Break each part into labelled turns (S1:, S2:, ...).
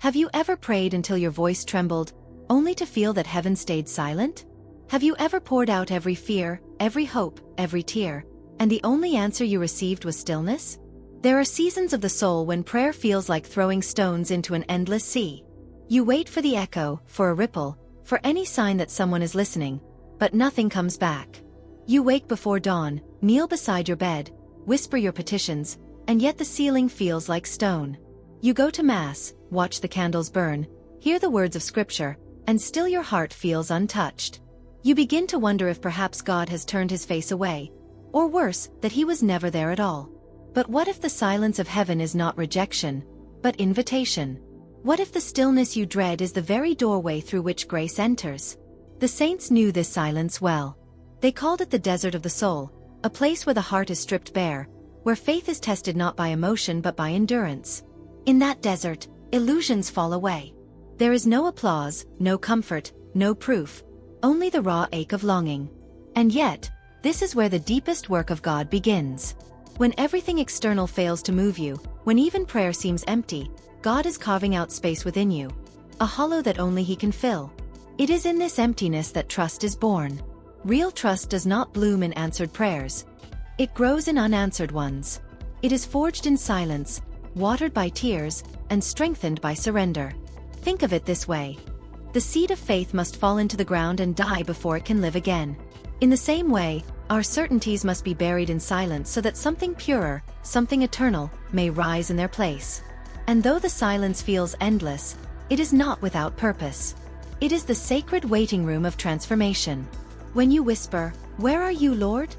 S1: Have you ever prayed until your voice trembled, only to feel that heaven stayed silent? Have you ever poured out every fear, every hope, every tear, and the only answer you received was stillness? There are seasons of the soul when prayer feels like throwing stones into an endless sea. You wait for the echo, for a ripple, for any sign that someone is listening, but nothing comes back. You wake before dawn, kneel beside your bed, whisper your petitions, and yet the ceiling feels like stone. You go to Mass, watch the candles burn, hear the words of Scripture, and still your heart feels untouched. You begin to wonder if perhaps God has turned his face away, or worse, that he was never there at all. But what if the silence of heaven is not rejection, but invitation? What if the stillness you dread is the very doorway through which grace enters? The saints knew this silence well. They called it the desert of the soul, a place where the heart is stripped bare, where faith is tested not by emotion but by endurance. In that desert, illusions fall away. There is no applause, no comfort, no proof, only the raw ache of longing. And yet, this is where the deepest work of God begins. When everything external fails to move you, when even prayer seems empty, God is carving out space within you, a hollow that only he can fill. It is in this emptiness that trust is born. Real trust does not bloom in answered prayers. It grows in unanswered ones. It is forged in silence, watered by tears, and strengthened by surrender. Think of it this way. The seed of faith must fall into the ground and die before it can live again. In the same way, our certainties must be buried in silence so that something purer, something eternal, may rise in their place. And though the silence feels endless, it is not without purpose. It is the sacred waiting room of transformation. When you whisper, "Where are you, Lord?"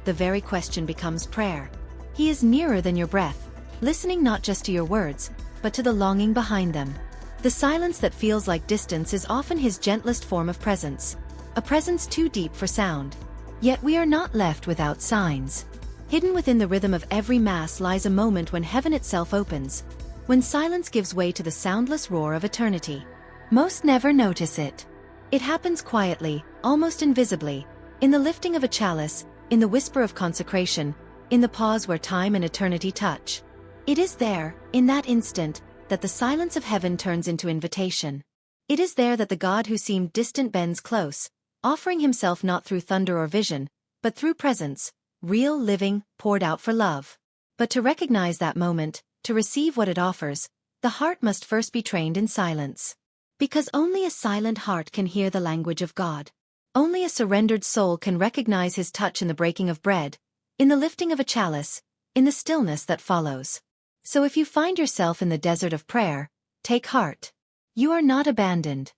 S1: the very question becomes prayer. He is nearer than your breath, listening not just to your words, but to the longing behind them. The silence that feels like distance is often his gentlest form of presence, a presence too deep for sound. Yet we are not left without signs. Hidden within the rhythm of every Mass lies a moment when heaven itself opens, when silence gives way to the soundless roar of eternity. Most never notice it. It happens quietly, almost invisibly, in the lifting of a chalice, in the whisper of consecration, in the pause where time and eternity touch. It is there, in that instant, that the silence of heaven turns into invitation. It is there that the God who seemed distant bends close, offering himself not through thunder or vision, but through presence, real, living, poured out for love. But to recognize that moment, to receive what it offers, the heart must first be trained in silence. Because only a silent heart can hear the language of God. Only a surrendered soul can recognize his touch in the breaking of bread, in the lifting of a chalice, in the stillness that follows. So if you find yourself in the desert of prayer, take heart. You are not abandoned.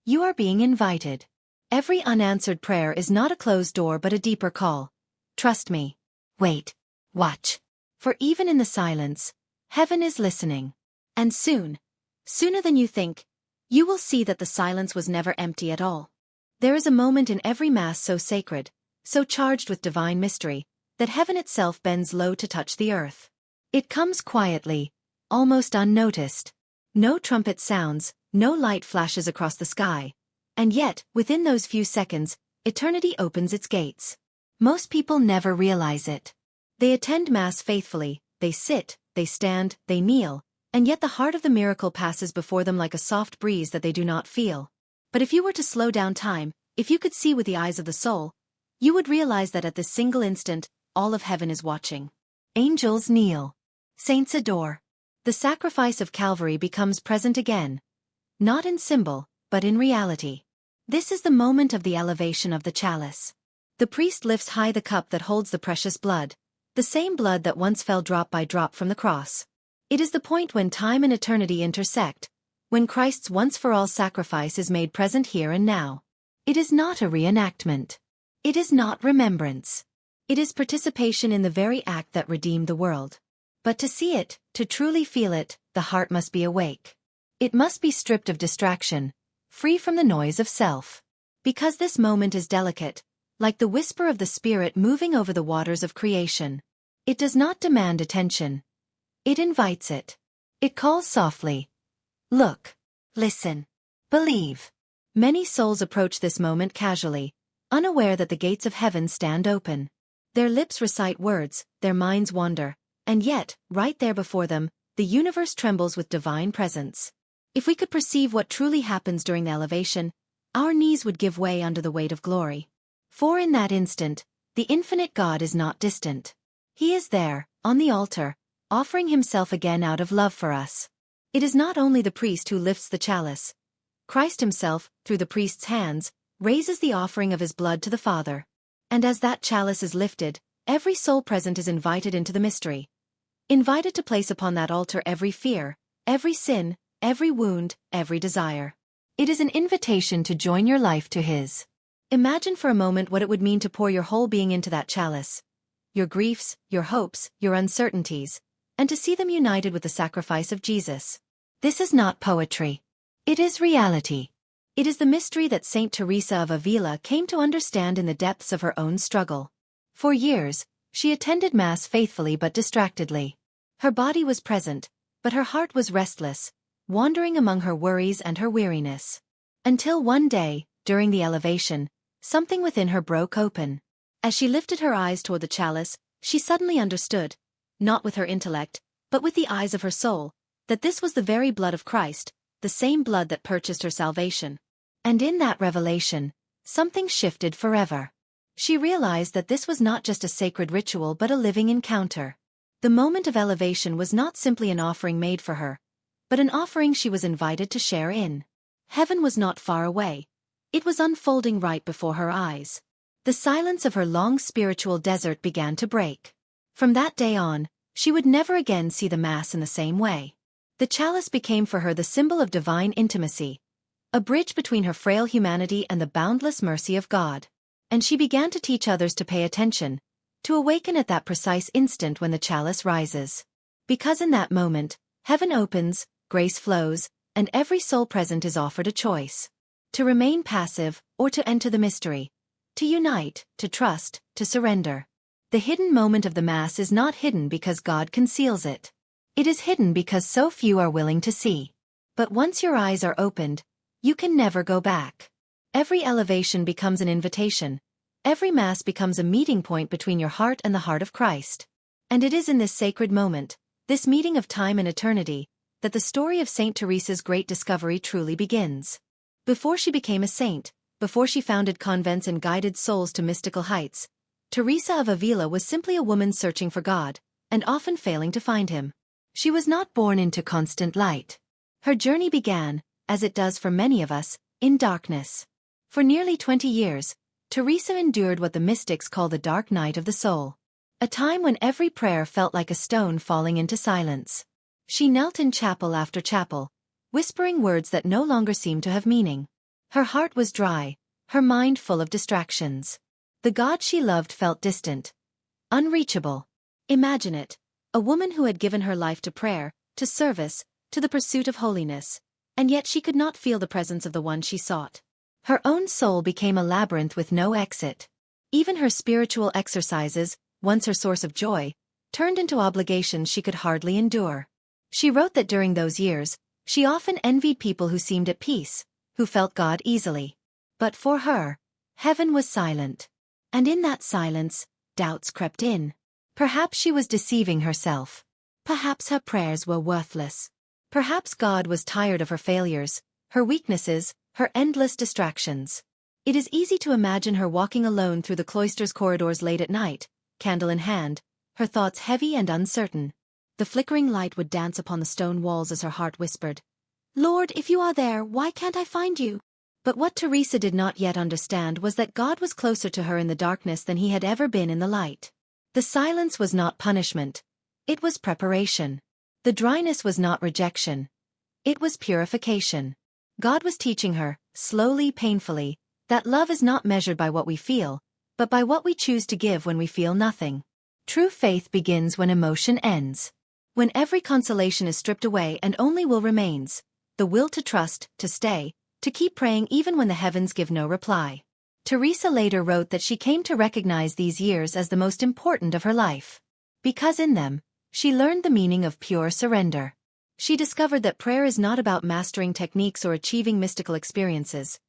S1: You are being invited. Every unanswered prayer is not a closed door but a deeper call. Trust me. Wait. Watch. For even in the silence, heaven is listening. And soon, sooner than you think, you will see that the silence was never empty at all. There is a moment in every Mass so sacred, so charged with divine mystery, that heaven itself bends low to touch the earth. It comes quietly, almost unnoticed. No trumpet sounds, no light flashes across the sky. And yet, within those few seconds, eternity opens its gates. Most people never realize it. They attend Mass faithfully, they sit, they stand, they kneel, and yet the heart of the miracle passes before them like a soft breeze that they do not feel. But if you were to slow down time, if you could see with the eyes of the soul, you would realize that at this single instant, all of heaven is watching. Angels kneel. Saints adore. The sacrifice of Calvary becomes present again. Not in symbol, but in reality. This is the moment of the elevation of the chalice. The priest lifts high the cup that holds the precious blood, the same blood that once fell drop by drop from the cross. It is the point when time and eternity intersect, when Christ's once-for-all sacrifice is made present here and now. It is not a reenactment. It is not remembrance. It is participation in the very act that redeemed the world. But to see it, to truly feel it, the heart must be awake. It must be stripped of distraction, free from the noise of self. Because this moment is delicate, like the whisper of the Spirit moving over the waters of creation. It does not demand attention. It invites it. It calls softly. Look. Listen. Believe. Many souls approach this moment casually, unaware that the gates of heaven stand open. Their lips recite words, their minds wander, and yet, right there before them, the universe trembles with divine presence. If we could perceive what truly happens during the elevation, our knees would give way under the weight of glory. For in that instant, the infinite God is not distant. He is there, on the altar, offering himself again out of love for us. It is not only the priest who lifts the chalice. Christ himself, through the priest's hands, raises the offering of his blood to the Father. And as that chalice is lifted, every soul present is invited into the mystery. Invited to place upon that altar every fear, every sin, every wound, every desire. It is an invitation to join your life to his. Imagine for a moment what it would mean to pour your whole being into that chalice. Your griefs, your hopes, your uncertainties, and to see them united with the sacrifice of Jesus. This is not poetry. It is reality. It is the mystery that Saint Teresa of Avila came to understand in the depths of her own struggle. For years, she attended Mass faithfully but distractedly. Her body was present, but her heart was restless, wandering among her worries and her weariness. Until one day, during the elevation, something within her broke open. As she lifted her eyes toward the chalice, she suddenly understood, not with her intellect, but with the eyes of her soul, that this was the very blood of Christ, the same blood that purchased her salvation. And in that revelation, something shifted forever. She realized that this was not just a sacred ritual but a living encounter. The moment of elevation was not simply an offering made for her, but an offering she was invited to share in. Heaven was not far away. It was unfolding right before her eyes. The silence of her long spiritual desert began to break. From that day on, she would never again see the Mass in the same way. The chalice became for her the symbol of divine intimacy, a bridge between her frail humanity and the boundless mercy of God. And she began to teach others to pay attention, to awaken at that precise instant when the chalice rises. Because in that moment, heaven opens, grace flows, and every soul present is offered a choice. To remain passive, or to enter the mystery. To unite, to trust, to surrender. The hidden moment of the Mass is not hidden because God conceals it. It is hidden because so few are willing to see. But once your eyes are opened, you can never go back. Every elevation becomes an invitation. Every Mass becomes a meeting point between your heart and the heart of Christ. And it is in this sacred moment, this meeting of time and eternity, that the story of Saint Teresa's great discovery truly begins. Before she became a saint, before she founded convents and guided souls to mystical heights, Teresa of Avila was simply a woman searching for God, and often failing to find him. She was not born into constant light. Her journey began, as it does for many of us, in darkness. For nearly 20 years, Teresa endured what the mystics call the dark night of the soul. A time when every prayer felt like a stone falling into silence. She knelt in chapel after chapel, whispering words that no longer seemed to have meaning. Her heart was dry, her mind full of distractions. The God she loved felt distant, unreachable. Imagine it, a woman who had given her life to prayer, to service, to the pursuit of holiness, and yet she could not feel the presence of the one she sought. Her own soul became a labyrinth with no exit. Even her spiritual exercises, once her source of joy, turned into obligations she could hardly endure. She wrote that during those years, she often envied people who seemed at peace, who felt God easily. But for her, heaven was silent. And in that silence, doubts crept in. Perhaps she was deceiving herself. Perhaps her prayers were worthless. Perhaps God was tired of her failures, her weaknesses, her endless distractions. It is easy to imagine her walking alone through the cloister's corridors late at night, candle in hand, her thoughts heavy and uncertain. The flickering light would dance upon the stone walls as her heart whispered, "Lord, if you are there, why can't I find you?" But what Teresa did not yet understand was that God was closer to her in the darkness than he had ever been in the light. The silence was not punishment. It was preparation. The dryness was not rejection. It was purification. God was teaching her, slowly, painfully, that love is not measured by what we feel, but by what we choose to give when we feel nothing. True faith begins when emotion ends. When every consolation is stripped away and only will remains, the will to trust, to stay, to keep praying even when the heavens give no reply. Teresa later wrote that she came to recognize these years as the most important of her life. Because in them, she learned the meaning of pure surrender. She discovered that prayer is not about mastering techniques or achieving mystical experiences.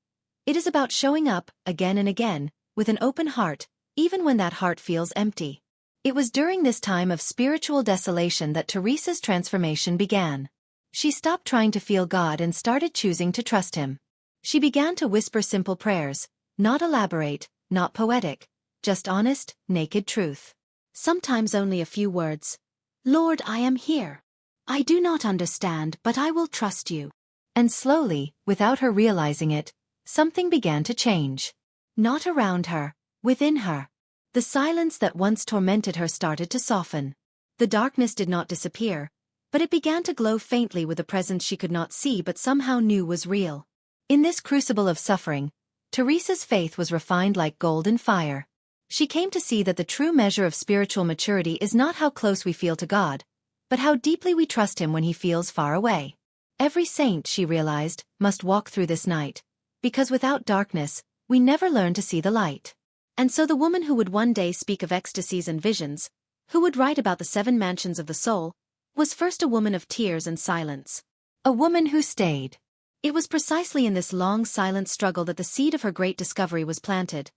S1: It is about showing up, again and again, with an open heart, even when that heart feels empty. It was during this time of spiritual desolation that Teresa's transformation began. She stopped trying to feel God and started choosing to trust Him. She began to whisper simple prayers, not elaborate, not poetic, just honest, naked truth. Sometimes only a few words. Lord, I am here. I do not understand, but I will trust you. And slowly, without her realizing it, something began to change. Not around her, within her. The silence that once tormented her started to soften. The darkness did not disappear, but it began to glow faintly with a presence she could not see but somehow knew was real. In this crucible of suffering, Teresa's faith was refined like gold in fire. She came to see that the true measure of spiritual maturity is not how close we feel to God, but how deeply we trust Him when He feels far away. Every saint, she realized, must walk through this night, because without darkness, we never learn to see the light. And so the woman who would one day speak of ecstasies and visions, who would write about the 7 mansions of the soul, was first a woman of tears and silence. A woman who stayed. It was precisely in this long silent struggle that the seed of her great discovery was planted.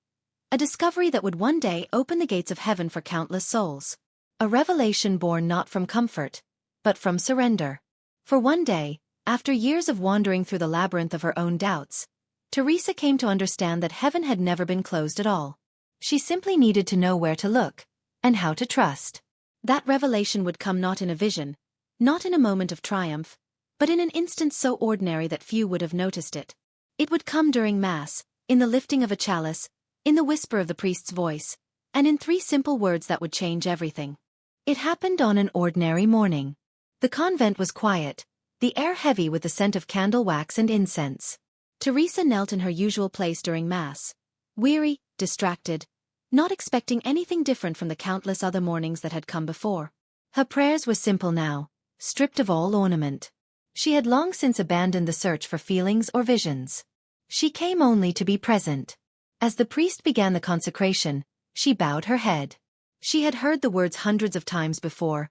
S1: A discovery that would one day open the gates of heaven for countless souls. A revelation born not from comfort, but from surrender. For one day, after years of wandering through the labyrinth of her own doubts, Teresa came to understand that heaven had never been closed at all. She simply needed to know where to look, and how to trust. That revelation would come not in a vision, not in a moment of triumph, but in an instant so ordinary that few would have noticed it. It would come during Mass, in the lifting of a chalice, in the whisper of the priest's voice, and in 3 simple words that would change everything. It happened on an ordinary morning. The convent was quiet, the air heavy with the scent of candle wax and incense. Teresa knelt in her usual place during Mass, weary, distracted, not expecting anything different from the countless other mornings that had come before. Her prayers were simple now, stripped of all ornament. She had long since abandoned the search for feelings or visions. She came only to be present. As the priest began the consecration, she bowed her head. She had heard the words hundreds of times before,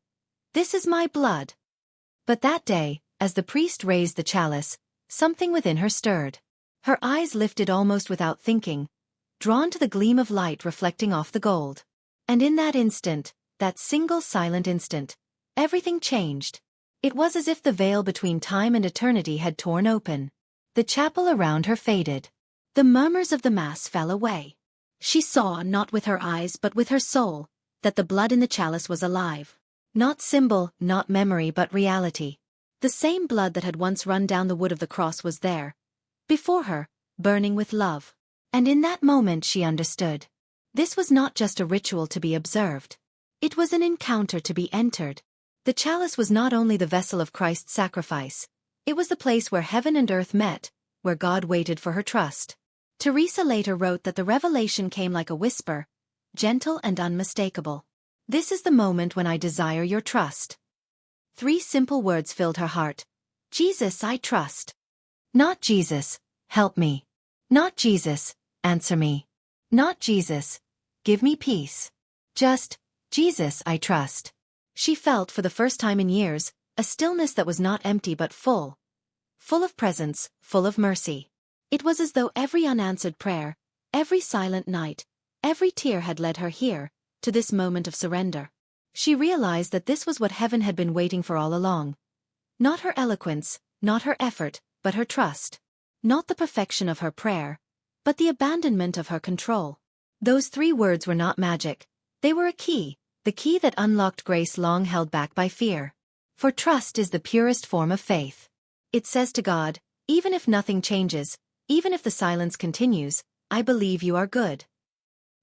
S1: "This is my blood." But that day, as the priest raised the chalice, something within her stirred. Her eyes lifted almost without thinking, drawn to the gleam of light reflecting off the gold. And in that instant, that single silent instant, everything changed. It was as if the veil between time and eternity had torn open. The chapel around her faded. The murmurs of the Mass fell away. She saw, not with her eyes but with her soul, that the blood in the chalice was alive. Not symbol, not memory but reality. The same blood that had once run down the wood of the cross was there, before her, burning with love. And in that moment she understood. This was not just a ritual to be observed. It was an encounter to be entered. The chalice was not only the vessel of Christ's sacrifice, it was the place where heaven and earth met, where God waited for her trust. Teresa later wrote that the revelation came like a whisper, gentle and unmistakable. "This is the moment when I desire your trust." 3 simple words filled her heart. "Jesus, I trust." Not "Jesus, help me." Not "Jesus, answer me." Not "Jesus, give me peace." Just, "Jesus, I trust." She felt, for the first time in years, a stillness that was not empty but full. Full of presence, full of mercy. It was as though every unanswered prayer, every silent night, every tear had led her here, to this moment of surrender. She realized that this was what heaven had been waiting for all along. Not her eloquence, not her effort, but her trust. Not the perfection of her prayer, but the abandonment of her control. Those 3 words were not magic. They were a key, the key that unlocked grace long held back by fear. For trust is the purest form of faith. It says to God, even if nothing changes, even if the silence continues, "I believe you are good."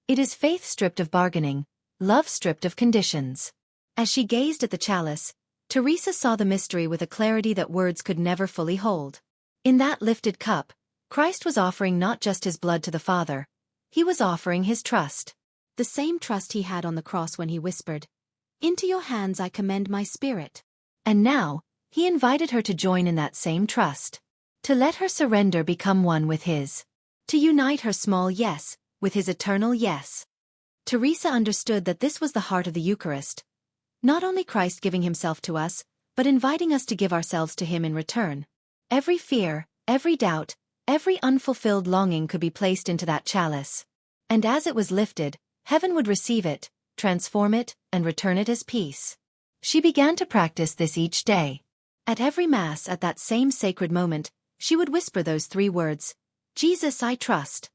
S1: It is faith stripped of bargaining, love stripped of conditions. As she gazed at the chalice, Teresa saw the mystery with a clarity that words could never fully hold. In that lifted cup, Christ was offering not just His blood to the Father, He was offering His trust. The same trust He had on the cross when He whispered, "Into your hands I commend my spirit." And now, He invited her to join in that same trust. To let her surrender become one with His. To unite her small yes with His eternal yes. Teresa understood that this was the heart of the Eucharist. Not only Christ giving Himself to us, but inviting us to give ourselves to Him in return. Every fear, every doubt, every unfulfilled longing could be placed into that chalice. And as it was lifted, heaven would receive it, transform it, and return it as peace. She began to practice this each day. At every Mass at that same sacred moment, she would whisper those 3 words, "Jesus, I trust."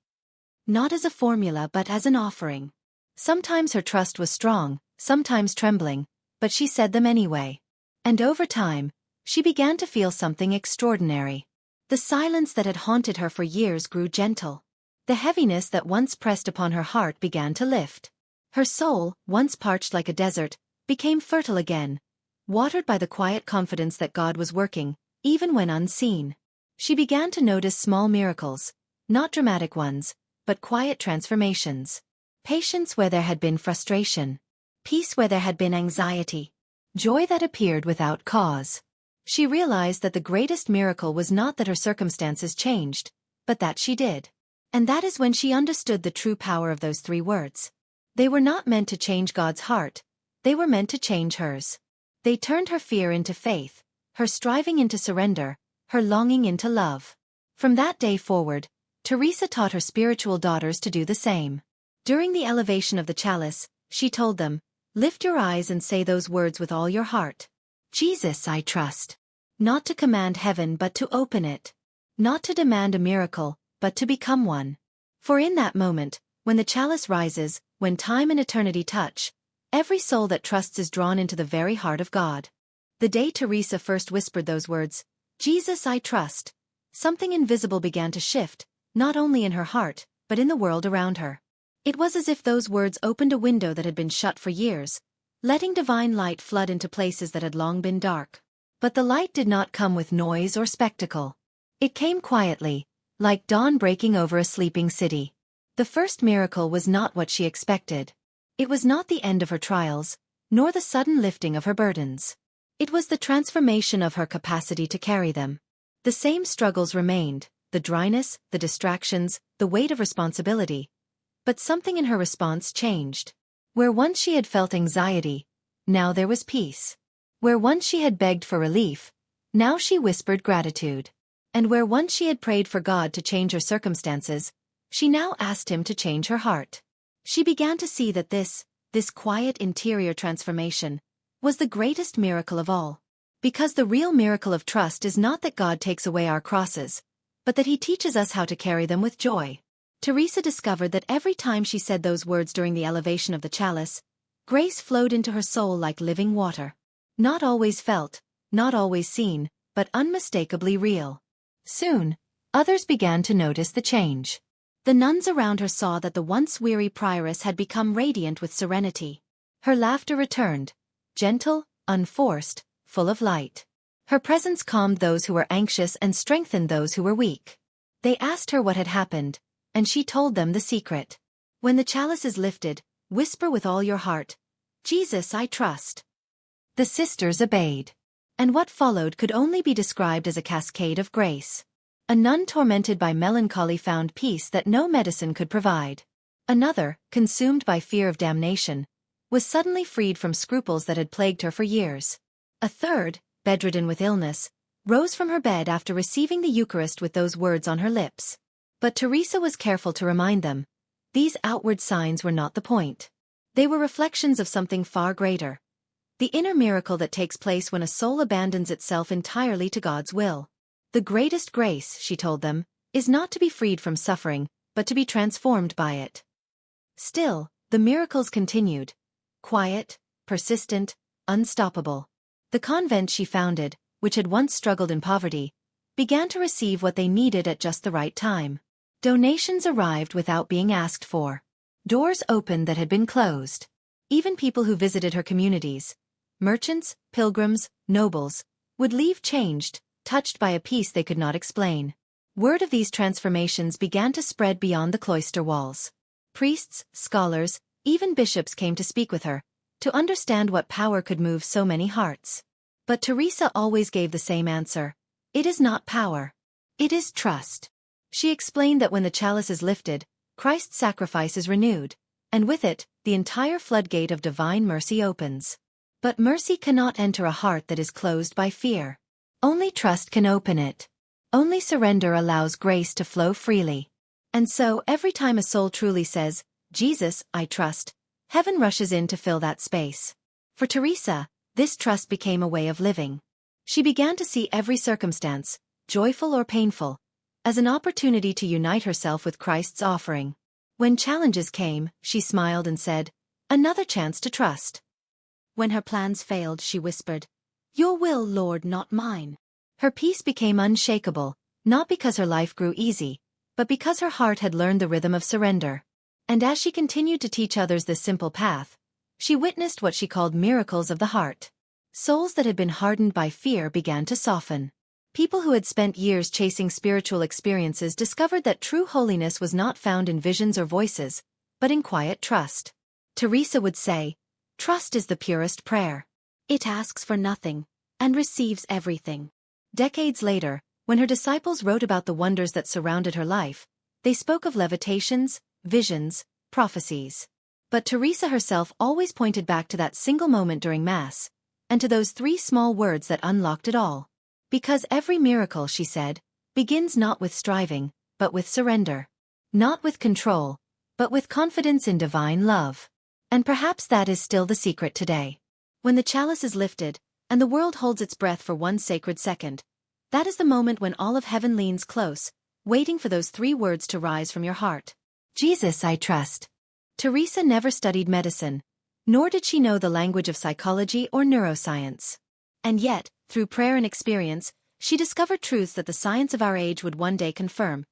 S1: Not as a formula but as an offering. Sometimes her trust was strong, sometimes trembling, but she said them anyway. And over time, she began to feel something extraordinary. The silence that had haunted her for years grew gentle. The heaviness that once pressed upon her heart began to lift. Her soul, once parched like a desert, became fertile again, watered by the quiet confidence that God was working, even when unseen. She began to notice small miracles, not dramatic ones, but quiet transformations. Patience where there had been frustration. Peace where there had been anxiety. Joy that appeared without cause. She realized that the greatest miracle was not that her circumstances changed, but that she did. And that is when she understood the true power of those 3 words. They were not meant to change God's heart, they were meant to change hers. They turned her fear into faith, her striving into surrender, her longing into love. From that day forward, Teresa taught her spiritual daughters to do the same. During the elevation of the chalice, she told them, "Lift your eyes and say those words with all your heart. Jesus, I trust." Not to command heaven but to open it. Not to demand a miracle, but to become one. For in that moment, when the chalice rises, when time and eternity touch, every soul that trusts is drawn into the very heart of God. The day Teresa first whispered those words, "Jesus, I trust," something invisible began to shift, not only in her heart, but in the world around her. It was as if those words opened a window that had been shut for years, letting divine light flood into places that had long been dark. But the light did not come with noise or spectacle. It came quietly, like dawn breaking over a sleeping city. The first miracle was not what she expected. It was not the end of her trials, nor the sudden lifting of her burdens. It was the transformation of her capacity to carry them. The same struggles remained, the dryness, the distractions, the weight of responsibility. But something in her response changed. Where once she had felt anxiety, now there was peace. Where once she had begged for relief, now she whispered gratitude. And where once she had prayed for God to change her circumstances, she now asked Him to change her heart. She began to see that this quiet interior transformation, was the greatest miracle of all. Because the real miracle of trust is not that God takes away our crosses, but that He teaches us how to carry them with joy. Teresa discovered that every time she said those words during the elevation of the chalice, grace flowed into her soul like living water. Not always felt, not always seen, but unmistakably real. Soon, others began to notice the change. The nuns around her saw that the once weary prioress had become radiant with serenity. Her laughter returned, gentle, unforced, full of light. Her presence calmed those who were anxious and strengthened those who were weak. They asked her what had happened, and she told them the secret. When the chalice is lifted, whisper with all your heart, "Jesus, I trust." The sisters obeyed. And what followed could only be described as a cascade of grace. A nun tormented by melancholy found peace that no medicine could provide. Another, consumed by fear of damnation, was suddenly freed from scruples that had plagued her for years. A third, bedridden with illness, rose from her bed after receiving the Eucharist with those words on her lips. But Teresa was careful to remind them, these outward signs were not the point. They were reflections of something far greater. The inner miracle that takes place when a soul abandons itself entirely to God's will. The greatest grace, she told them, is not to be freed from suffering, but to be transformed by it. Still, the miracles continued. Quiet, persistent, unstoppable. The convent she founded, which had once struggled in poverty, began to receive what they needed at just the right time. Donations arrived without being asked for. Doors opened that had been closed. Even people who visited her communities, merchants, pilgrims, nobles, would leave changed, touched by a peace they could not explain. Word of these transformations began to spread beyond the cloister walls. Priests, scholars, even bishops came to speak with her, to understand what power could move so many hearts. But Teresa always gave the same answer. It is not power. It is trust. She explained that when the chalice is lifted, Christ's sacrifice is renewed, and with it, the entire floodgate of divine mercy opens. But mercy cannot enter a heart that is closed by fear. Only trust can open it. Only surrender allows grace to flow freely. And so, every time a soul truly says, "Jesus, I trust," heaven rushes in to fill that space. For Teresa, this trust became a way of living. She began to see every circumstance, joyful or painful, as an opportunity to unite herself with Christ's offering. When challenges came, she smiled and said, "Another chance to trust." When her plans failed, she whispered, "Your will, Lord, not mine." Her peace became unshakable, not because her life grew easy, but because her heart had learned the rhythm of surrender. And as she continued to teach others this simple path, she witnessed what she called miracles of the heart. Souls that had been hardened by fear began to soften. People who had spent years chasing spiritual experiences discovered that true holiness was not found in visions or voices, but in quiet trust. Teresa would say, "Trust is the purest prayer. It asks for nothing, and receives everything." Decades later, when her disciples wrote about the wonders that surrounded her life, they spoke of levitations, visions, prophecies. But Teresa herself always pointed back to that single moment during Mass, and to those 3 small words that unlocked it all. Because every miracle, she said, begins not with striving, but with surrender. Not with control, but with confidence in divine love. And perhaps that is still the secret today. When the chalice is lifted, and the world holds its breath for one sacred second, that is the moment when all of heaven leans close, waiting for those 3 words to rise from your heart. Jesus, I trust. Teresa never studied medicine, nor did she know the language of psychology or neuroscience. And yet, through prayer and experience, she discovered truths that the science of our age would one day confirm.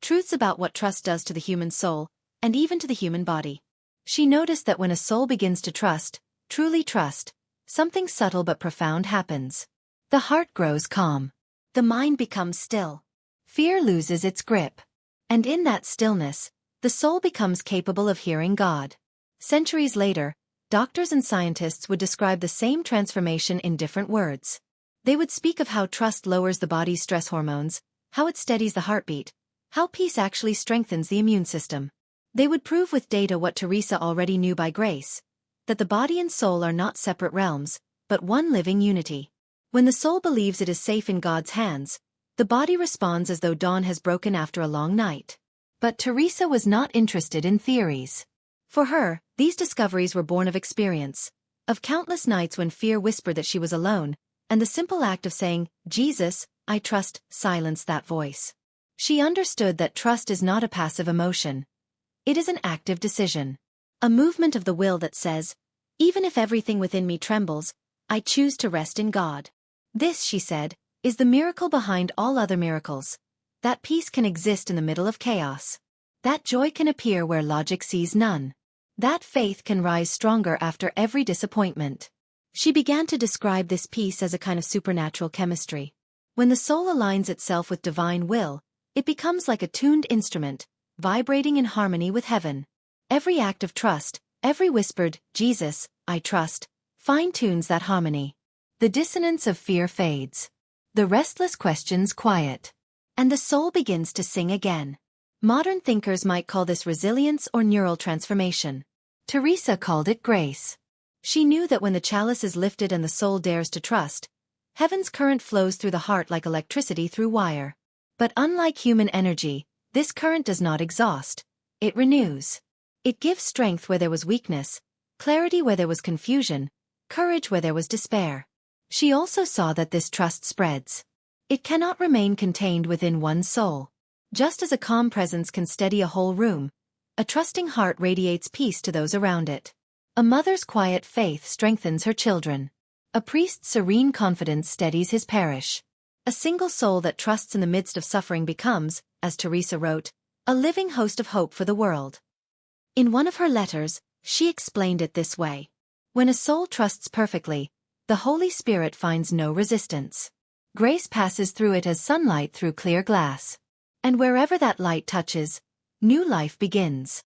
S1: Truths about what trust does to the human soul, and even to the human body. She noticed that when a soul begins to trust, truly trust, something subtle but profound happens. The heart grows calm. The mind becomes still. Fear loses its grip. And in that stillness, the soul becomes capable of hearing God. Centuries later, doctors and scientists would describe the same transformation in different words. They would speak of how trust lowers the body's stress hormones, how it steadies the heartbeat, how peace actually strengthens the immune system. They would prove with data what Teresa already knew by grace, that the body and soul are not separate realms, but one living unity. When the soul believes it is safe in God's hands, the body responds as though dawn has broken after a long night. But Teresa was not interested in theories. For her, these discoveries were born of experience, of countless nights when fear whispered that she was alone, and the simple act of saying, "Jesus, I trust," silenced that voice. She understood that trust is not a passive emotion. It is an active decision. A movement of the will that says, "Even if everything within me trembles, I choose to rest in God." This, she said, is the miracle behind all other miracles. That peace can exist in the middle of chaos. That joy can appear where logic sees none. That faith can rise stronger after every disappointment. She began to describe this peace as a kind of supernatural chemistry. When the soul aligns itself with divine will, it becomes like a tuned instrument, vibrating in harmony with heaven. Every act of trust, every whispered, "Jesus, I trust," fine-tunes that harmony. The dissonance of fear fades. The restless questions quiet. And the soul begins to sing again. Modern thinkers might call this resilience or neural transformation. Teresa called it grace. She knew that when the chalice is lifted and the soul dares to trust, heaven's current flows through the heart like electricity through wire. But unlike human energy, this current does not exhaust. It renews. It gives strength where there was weakness, clarity where there was confusion, courage where there was despair. She also saw that this trust spreads. It cannot remain contained within one soul. Just as a calm presence can steady a whole room, a trusting heart radiates peace to those around it. A mother's quiet faith strengthens her children. A priest's serene confidence steadies his parish. A single soul that trusts in the midst of suffering becomes, as Teresa wrote, a living host of hope for the world. In one of her letters, she explained it this way. When a soul trusts perfectly, the Holy Spirit finds no resistance. Grace passes through it as sunlight through clear glass. And wherever that light touches, new life begins.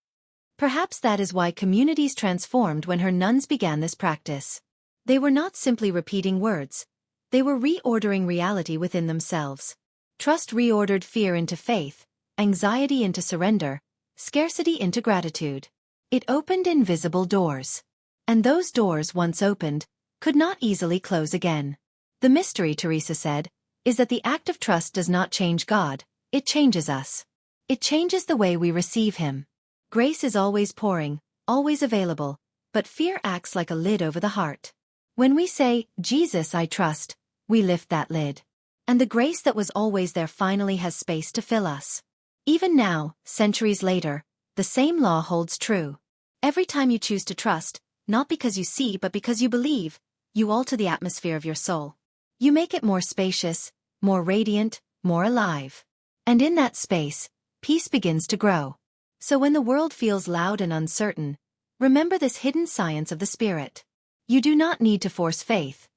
S1: Perhaps that is why communities transformed when her nuns began this practice. They were not simply repeating words. They were reordering reality within themselves. Trust reordered fear into faith, anxiety into surrender, scarcity into gratitude. It opened invisible doors. And those doors, once opened, could not easily close again. The mystery, Teresa said, is that the act of trust does not change God, it changes us. It changes the way we receive Him. Grace is always pouring, always available, but fear acts like a lid over the heart. When we say, "Jesus, I trust," we lift that lid. And the grace that was always there finally has space to fill us. Even now, centuries later, the same law holds true. Every time you choose to trust, not because you see but because you believe, you alter the atmosphere of your soul. You make it more spacious, more radiant, more alive. And in that space, peace begins to grow. So when the world feels loud and uncertain, remember this hidden science of the Spirit. You do not need to force faith.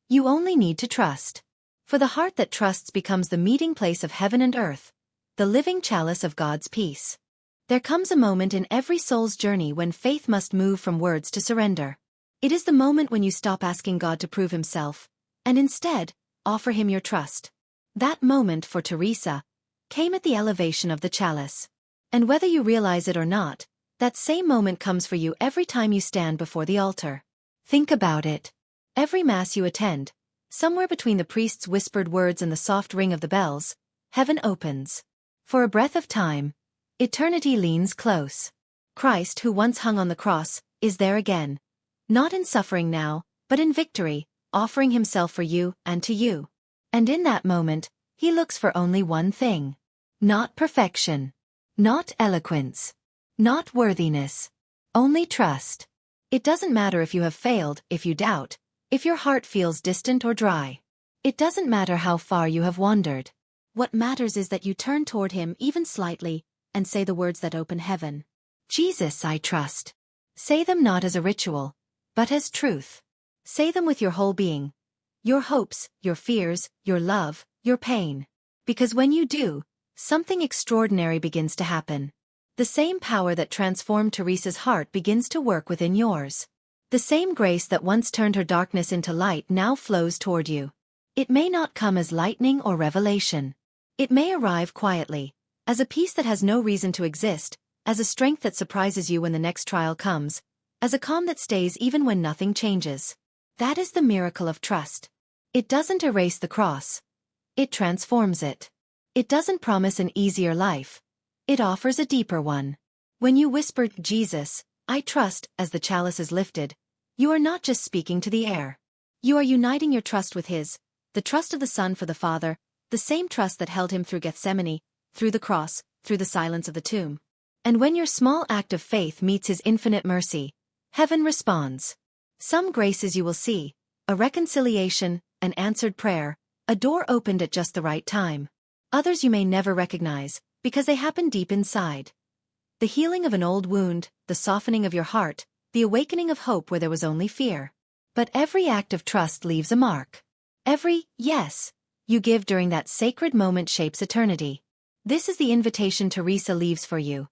S1: You only need to trust. For the heart that trusts becomes the meeting place of heaven and earth, the living chalice of God's peace. There comes a moment in every soul's journey when faith must move from words to surrender. It is the moment when you stop asking God to prove himself, and instead, offer him your trust. That moment, for Teresa, came at the elevation of the chalice. And whether you realize it or not, that same moment comes for you every time you stand before the altar. Think about it. Every Mass you attend, somewhere between the priest's whispered words and the soft ring of the bells, heaven opens. For a breath of time, eternity leans close. Christ, who once hung on the cross, is there again. Not in suffering now, but in victory, offering himself for you and to you. And in that moment, he looks for only one thing. Not perfection. Not eloquence. Not worthiness. Only trust. It doesn't matter if you have failed, if you doubt, if your heart feels distant or dry. It doesn't matter how far you have wandered. What matters is that you turn toward him even slightly, and say the words that open heaven. Jesus, I trust. Say them not as a ritual, but as truth. Say them with your whole being. Your hopes, your fears, your love, your pain. Because when you do, something extraordinary begins to happen. The same power that transformed Teresa's heart begins to work within yours. The same grace that once turned her darkness into light now flows toward you. It may not come as lightning or revelation. It may arrive quietly, as a peace that has no reason to exist, as a strength that surprises you when the next trial comes, as a calm that stays even when nothing changes. That is the miracle of trust. It doesn't erase the cross. It transforms it. It doesn't promise an easier life. It offers a deeper one. When you whisper, Jesus, I trust, as the chalice is lifted, you are not just speaking to the air. You are uniting your trust with his, the trust of the Son for the Father, the same trust that held him through Gethsemane, through the cross, through the silence of the tomb. And when your small act of faith meets his infinite mercy, heaven responds. Some graces you will see, a reconciliation, an answered prayer, a door opened at just the right time. Others you may never recognize, because they happen deep inside. The healing of an old wound, the softening of your heart, the awakening of hope where there was only fear. But every act of trust leaves a mark. Every yes you give during that sacred moment shapes eternity. This is the invitation Teresa leaves for you.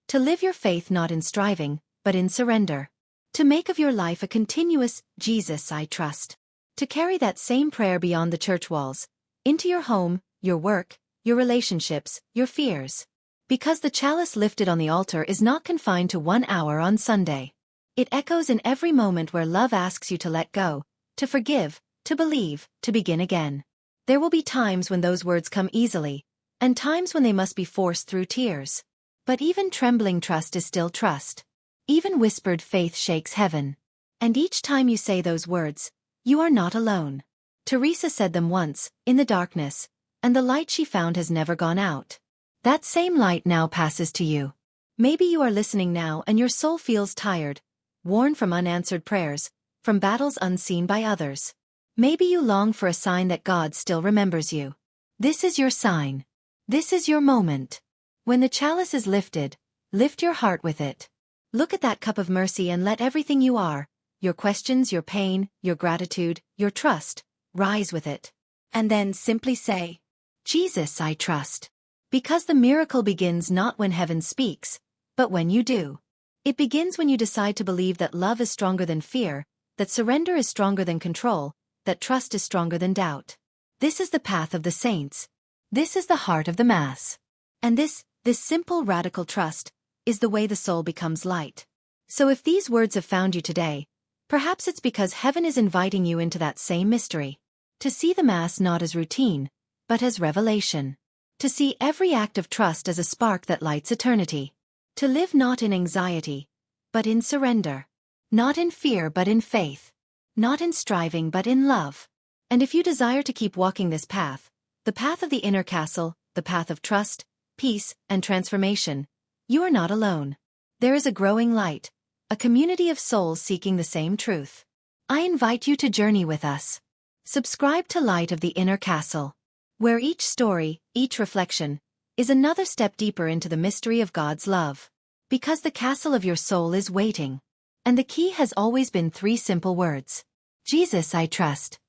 S1: To live your faith not in striving, but in surrender. To make of your life a continuous, Jesus I trust. To carry that same prayer beyond the church walls, into your home, your work, your relationships, your fears. Because the chalice lifted on the altar is not confined to 1 hour on Sunday. It echoes in every moment where love asks you to let go, to forgive, to believe, to begin again. There will be times when those words come easily, and times when they must be forced through tears. But even trembling trust is still trust. Even whispered faith shakes heaven. And each time you say those words, you are not alone. Teresa said them once, in the darkness, and the light she found has never gone out. That same light now passes to you. Maybe you are listening now and your soul feels tired, worn from unanswered prayers, from battles unseen by others. Maybe you long for a sign that God still remembers you. This is your sign. This is your moment. When the chalice is lifted, lift your heart with it. Look at that cup of mercy and let everything you are, your questions, your pain, your gratitude, your trust, rise with it. And then simply say, Jesus, I trust. Because the miracle begins not when heaven speaks, but when you do. It begins when you decide to believe that love is stronger than fear, that surrender is stronger than control, that trust is stronger than doubt. This is the path of the saints. This is the heart of the Mass. And this simple radical trust, is the way the soul becomes light. So if these words have found you today, perhaps it's because heaven is inviting you into that same mystery. To see the Mass not as routine, but as revelation. To see every act of trust as a spark that lights eternity. To live not in anxiety, but in surrender. Not in fear but in faith. Not in striving but in love. And if you desire to keep walking this path, the path of the inner castle, the path of trust, peace, and transformation, you are not alone. There is a growing light, a community of souls seeking the same truth. I invite you to journey with us. Subscribe to Light of the Inner Castle, where each story, each reflection, is another step deeper into the mystery of God's love. Because the castle of your soul is waiting. And the key has always been 3 simple words. Jesus, I trust.